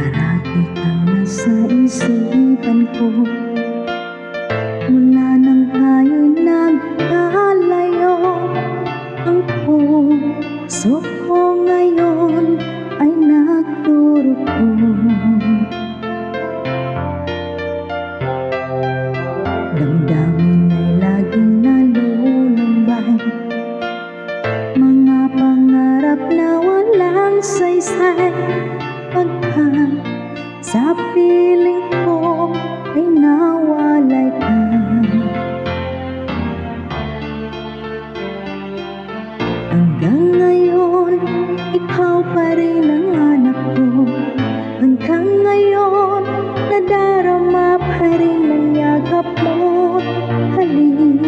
Parati kang nasa isipan ko. Mula nang tayo'y nagkalayo, ang puso ko ngayon ay nagdurugo. Damdamin ay laging nalulumbay, mga pangarap na walang saysay. Pagka sa piling ko ay nawalay ka, hanggang ngayon ikaw pa rin ang hanap ko. Hanggang ngayon nadarama pa rin ang yakap mo't halik.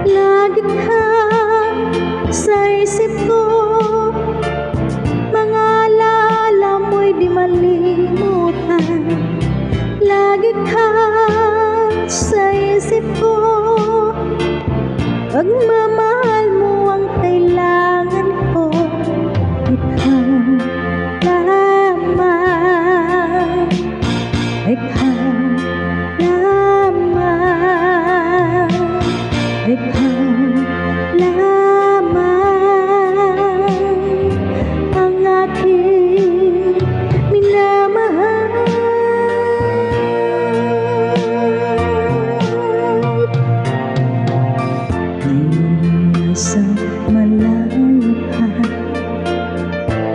Lagi ka sa isip ko, mga alaala mo'y di malimutan. Lagi ka sa isip ko, pagmamahal mo ang kailangan ko. Ikaw lamang, ikaw lamang, ikaw lamang ang aking minamahal. Ngayon nasa malayo ka,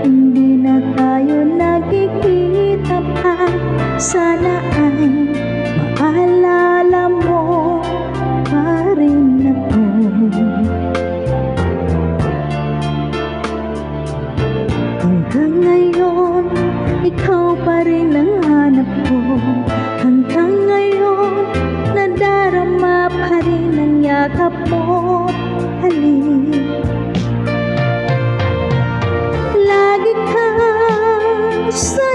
hindi na tayo nagkikita pa. Sana ay maalala mo pa rin ako. Hanggang ngayon ikaw pa rin ang hanap ko. Hanggang ngayon nadarama pa rin ang yakap mo't halik. Lagi ka sa